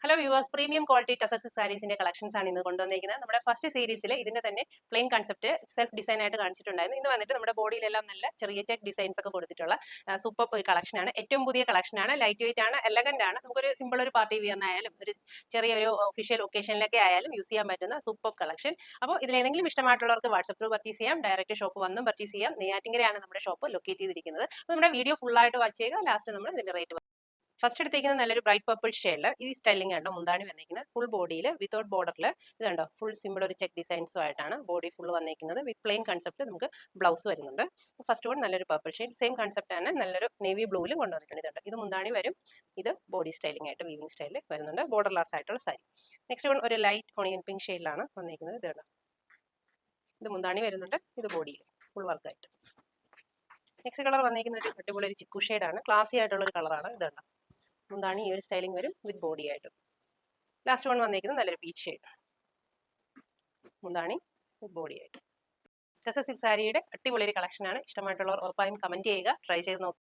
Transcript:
Hello viewers, premium quality ടസസ് സാരീസിന്റെ collections ആണ് ഇന്ന് കൊണ്ടുവന്നിരിക്കുന്നത്. നമ്മുടെ ഫസ്റ്റ് സീരീസിൽ ഇതിന്റെ തന്നെ പ്ലെയിൻ കൺസെപ്റ്റ് സെൽഫ് ഡിസൈൻ ആയിട്ട് കാണിച്ചിട്ടുണ്ടായിരുന്നു. ഇന്ന് വന്നിട്ട് നമ്മുടെ ബോഡിയിലെല്ലാം നല്ല ചെറിയ ചെക്ക് ഡിസൈൻസ് ഒക്കെ കൊടുത്തിട്ടുള്ള സൂപ്പർ ഒരു കളക്ഷനാണ്. ഏറ്റവും പുതിയ കളക്ഷനാണ്. ലൈറ്റ് വെയിറ്റ് ആണ്, എലഗന്റ് ആണ്. നമുക്കൊരു സിമ്പിൾ ഒരു പാർട്ടി വിയറിനായാലും ഒരു ചെറിയൊരു ഒഫീഷ്യൽ ഒക്കേഷനിലൊക്കെ ആയാലും യൂസ് ചെയ്യാൻ പറ്റുന്ന സൂപ്പർ കളക്ഷൻ. അപ്പോൾ ഇതിലേതെങ്കിലും ഇഷ്ടമായിട്ടുള്ളവർക്ക് വാട്സപ്പ് ത്രൂ പർച്ചേസ് ചെയ്യാം, ഡയറക്റ്റ് ഷോപ്പ് വന്നും പർച്ചേസ് ചെയ്യാം. നെയ്യാറ്റിങ്കരയാണ് നമ്മുടെ ഷോപ്പ് ലൊക്കേറ്റ് ചെയ്തിരിക്കുന്നത്. അപ്പോൾ നമ്മുടെ വീഡിയോ ഫുൾ ആയിട്ട് വാച്ച് ചെയ്യുക. ലാസ്റ്റ് നമ്മൾ ഇതിന്റെ റേറ്റ് ഫസ്റ്റ് എടുത്തേക്കുന്നത് നല്ലൊരു ബ്രൈറ്റ് പർപ്പിൾ ഷെയ്ഡിൽ ഈ സ്റ്റൈലിംഗ് ആണോ മുന്താണി വന്നിരിക്കുന്നത്. ഫുൾ ബോഡിയിൽ വിത്തൗട്ട് ബോർഡറിൽ ഇതുണ്ടോ ഫുൾ സിമ്പിൾ ഒരു ചെക്ക് ഡിസൈൻസും ആയിട്ടാണ് ബോഡി ഫുൾ വന്നിരിക്കുന്നത്. വിത്ത് പ്ലെയിൻ കൺസെപ്റ്റ് നമുക്ക് ബ്ലൗസ് വരുന്നുണ്ട്. ഫസ്റ്റ് വൺ നല്ലൊരു പർപ്പിൾ ഷെയ്ഡ്, സെയിം കൺസെപ്റ്റ് ആണ് നല്ലൊരു നേവി ബ്ലൂവിലും കൊണ്ടുവന്നിട്ടുണ്ട്. ഇതുണ്ട്, ഇത് മുന്താണി വരും, ഇത് ബോഡി സ്റ്റൈലിംഗ് ആയിട്ട് വീവിംഗ് സ്റ്റൈലിൽ വരുന്നുണ്ട്. ബോർഡർലെസ് ആയിട്ടുള്ള സാരി. നെക്സ്റ്റ് വൺ ഒരു ലൈറ്റ് ഓണിയൻ പിങ്ക് ഷെയ്ഡിലാണ് വന്നിരിക്കുന്നത്. ഇതുണ്ട്, ഇത് മുന്താണി വരുന്നുണ്ട്, ഇത് ബോഡിയിൽ ഫുൾ വർക്കായിട്ട്. നെക്സ്റ്റ് കളർ വന്നിരിക്കുന്ന ഒരു അടിപൊളി ഒരു ചിക്കു ഷെയ്ഡാണ്, ക്ലാസി ആയിട്ടുള്ള ഒരു കളറാണ്. ഇതുണ്ട്, മുന്താണി ഈ ഒരു സ്റ്റൈലിംഗ് വരും വിത്ത് ബോഡി ആയിട്ടും. ലാസ്റ്റ് വൺ വന്നിരിക്കുന്നത് നല്ലൊരു പീച്ച് ഷെയ്ഡ്, മുന്താണി വിത്ത് ബോഡി ആയിട്ടും. ടസസ് സിൽക്ക് സാരിയുടെ അടിപൊളി ഒരു കളക്ഷനാണ്. ഇഷ്ടമായിട്ടുള്ളവർ ഉറപ്പായും കമന്റ് ചെയ്യുക, ട്രൈ ചെയ്ത് നോക്കുക.